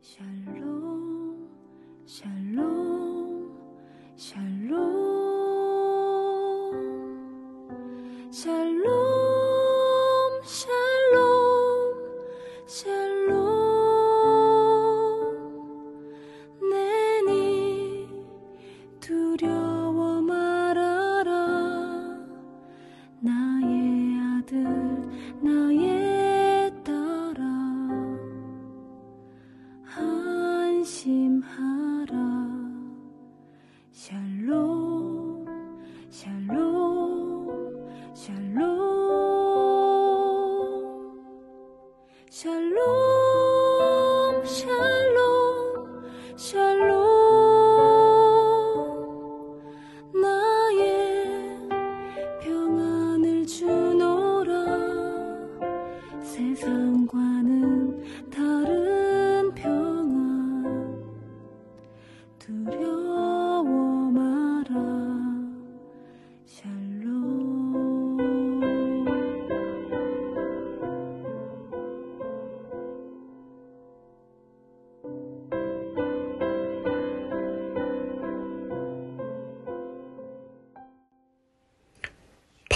샬롬 샬롬 샬롬 샬롬 샬롬 샬롬 내니 두려워 말아라 나의 아들 나의 딸아 안심하라 샬롬 샬롬 샬롬 샬롬 샬롬 샬롬 나의 평안을 주노라 세상과는 다른 평안 두려워 마라 샬롬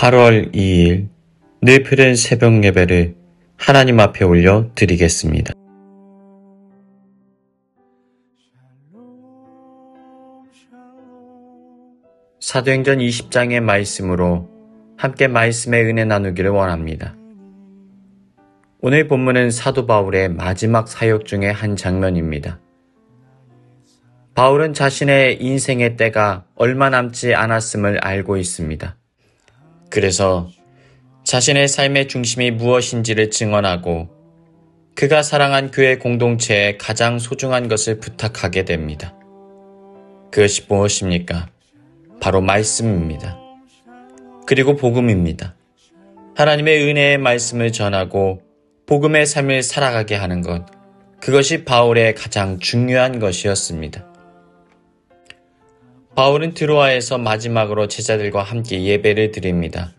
8월 2일 뇌필은 새벽 예배를 하나님 앞에 올려 드리겠습니다. 사도행전 20장의 말씀으로 함께 말씀의 은혜 나누기를 원합니다. 오늘 본문은 사도 바울의 마지막 사역 중의 한 장면입니다. 바울은 자신의 인생의 때가 얼마 남지 않았음을 알고 있습니다. 그래서 자신의 삶의 중심이 무엇인지를 증언하고 그가 사랑한 교회 공동체에 가장 소중한 것을 부탁하게 됩니다. 그것이 무엇입니까? 바로 말씀입니다. 그리고 복음입니다. 하나님의 은혜의 말씀을 전하고 복음의 삶을 살아가게 하는 것, 그것이 바울의 가장 중요한 것이었습니다. 바울은 드로아에서 마지막으로 제자들과 함께 예배를 드립니다.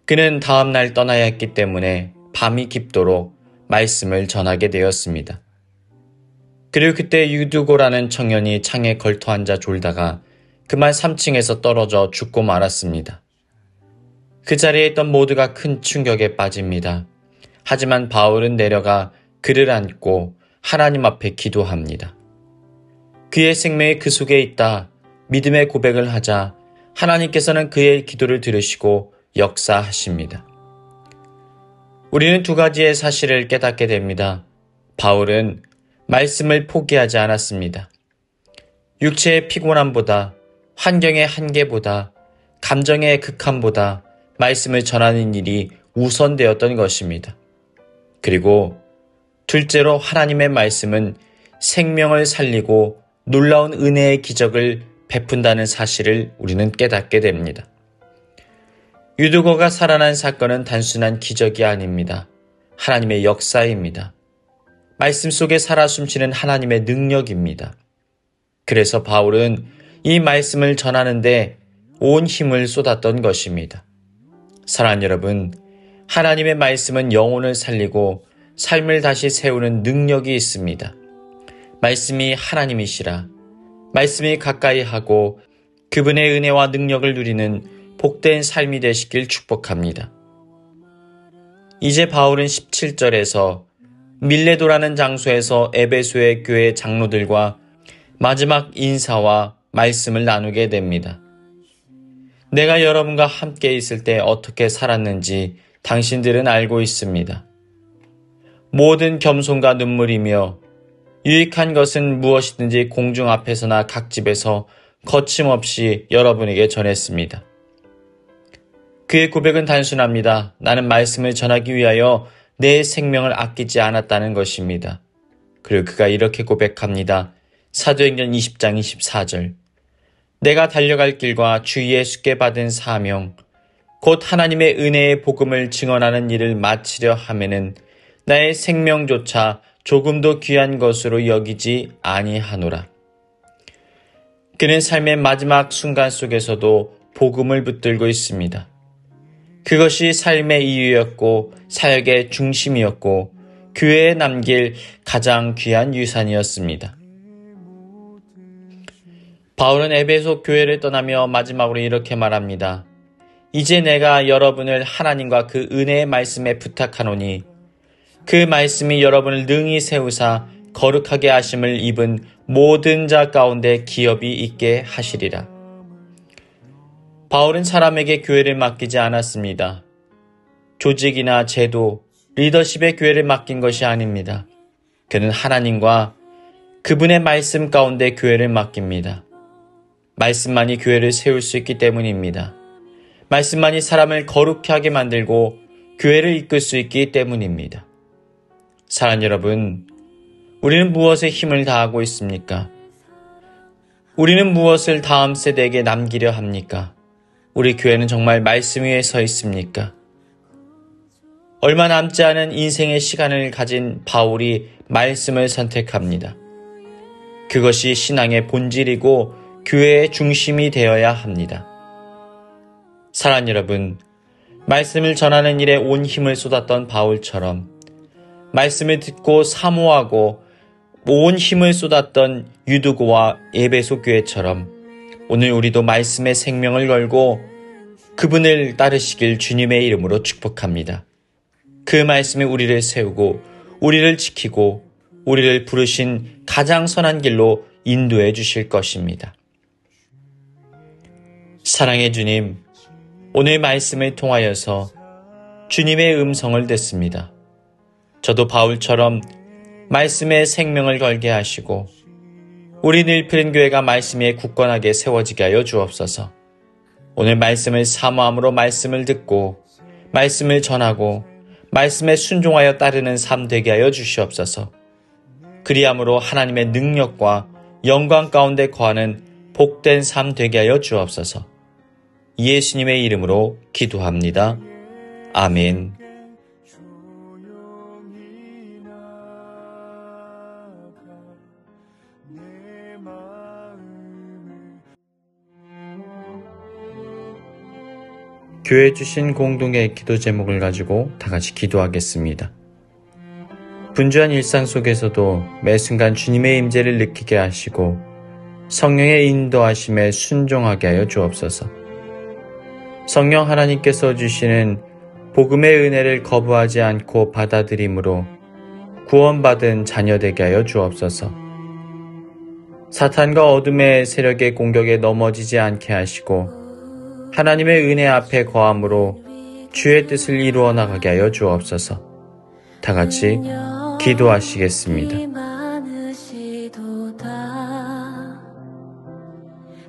그는 다음 날 떠나야 했기 때문에 밤이 깊도록 말씀을 전하게 되었습니다. 그리고 그때 유두고라는 청년이 창에 걸터 앉아 졸다가 그만 3층에서 떨어져 죽고 말았습니다. 그 자리에 있던 모두가 큰 충격에 빠집니다. 하지만 바울은 내려가 그를 안고 하나님 앞에 기도합니다. 그의 생명이 그 속에 있다. 믿음의 고백을 하자 하나님께서는 그의 기도를 들으시고 역사하십니다. 우리는 두 가지의 사실을 깨닫게 됩니다. 바울은 말씀을 포기하지 않았습니다. 육체의 피곤함보다, 환경의 한계보다, 감정의 극함보다 말씀을 전하는 일이 우선되었던 것입니다. 그리고 둘째로 하나님의 말씀은 생명을 살리고 놀라운 은혜의 기적을 베푼다는 사실을 우리는 깨닫게 됩니다. 유두고가 살아난 사건은 단순한 기적이 아닙니다. 하나님의 역사입니다. 말씀 속에 살아 숨쉬는 하나님의 능력입니다. 그래서 바울은 이 말씀을 전하는데 온 힘을 쏟았던 것입니다. 사랑하는 여러분, 하나님의 말씀은 영혼을 살리고 삶을 다시 세우는 능력이 있습니다. 말씀이 하나님이시라. 말씀이 가까이 하고 그분의 은혜와 능력을 누리는 복된 삶이 되시길 축복합니다. 이제 바울은 17절에서 밀레도라는 장소에서 에베소의 교회 장로들과 마지막 인사와 말씀을 나누게 됩니다. 내가 여러분과 함께 있을 때 어떻게 살았는지 당신들은 알고 있습니다. 모든 겸손과 눈물이며 유익한 것은 무엇이든지 공중 앞에서나 각 집에서 거침없이 여러분에게 전했습니다. 그의 고백은 단순합니다. 나는 말씀을 전하기 위하여 내 생명을 아끼지 않았다는 것입니다. 그리고 그가 이렇게 고백합니다. 사도행전 20장 24절. 내가 달려갈 길과 주 예수께 받은 사명, 곧 하나님의 은혜의 복음을 증언하는 일을 마치려 하면은 나의 생명조차 조금도 귀한 것으로 여기지 아니하노라. 그는 삶의 마지막 순간 속에서도 복음을 붙들고 있습니다. 그것이 삶의 이유였고 사역의 중심이었고 교회에 남길 가장 귀한 유산이었습니다. 바울은 에베소 교회를 떠나며 마지막으로 이렇게 말합니다. 이제 내가 여러분을 하나님과 그 은혜의 말씀에 부탁하노니 그 말씀이 여러분을 능히 세우사 거룩하게 하심을 입은 모든 자 가운데 기업이 있게 하시리라. 바울은 사람에게 교회를 맡기지 않았습니다. 조직이나 제도, 리더십의 교회를 맡긴 것이 아닙니다. 그는 하나님과 그분의 말씀 가운데 교회를 맡깁니다. 말씀만이 교회를 세울 수 있기 때문입니다. 말씀만이 사람을 거룩히 하게 만들고 교회를 이끌 수 있기 때문입니다. 사랑하는 여러분, 우리는 무엇에 힘을 다하고 있습니까? 우리는 무엇을 다음 세대에게 남기려 합니까? 우리 교회는 정말 말씀 위에 서 있습니까? 얼마 남지 않은 인생의 시간을 가진 바울이 말씀을 선택합니다. 그것이 신앙의 본질이고 교회의 중심이 되어야 합니다. 사랑하는 여러분, 말씀을 전하는 일에 온 힘을 쏟았던 바울처럼 말씀을 듣고 사모하고 온 힘을 쏟았던 유두고와 에베소 교회처럼 오늘 우리도 말씀의 생명을 걸고 그분을 따르시길 주님의 이름으로 축복합니다. 그 말씀이 우리를 세우고 우리를 지키고 우리를 부르신 가장 선한 길로 인도해 주실 것입니다. 사랑의 주님, 오늘 말씀을 통하여서 주님의 음성을 듣습니다. 저도 바울처럼 말씀에 생명을 걸게 하시고 우리 늘푸른 교회가 말씀 위에 굳건하게 세워지게 하여 주옵소서. 오늘 말씀을 사모함으로 말씀을 듣고 말씀을 전하고 말씀에 순종하여 따르는 삶 되게 하여 주시옵소서. 그리함으로 하나님의 능력과 영광 가운데 거하는 복된 삶 되게 하여 주옵소서. 예수님의 이름으로 기도합니다. 아멘. 교회 주신 공동의 기도 제목을 가지고 다 같이 기도하겠습니다. 분주한 일상 속에서도 매 순간 주님의 임재를 느끼게 하시고 성령의 인도하심에 순종하게 하여 주옵소서. 성령 하나님께서 주시는 복음의 은혜를 거부하지 않고 받아들임으로 구원받은 자녀 되게 하여 주옵소서. 사탄과 어둠의 세력의 공격에 넘어지지 않게 하시고 하나님의 은혜 앞에 거함으로 주의 뜻을 이루어 나가게 하여 주옵소서. 다 같이 기도하시겠습니다.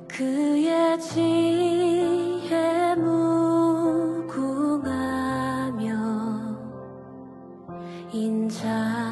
그의 지혜 무궁하며 인자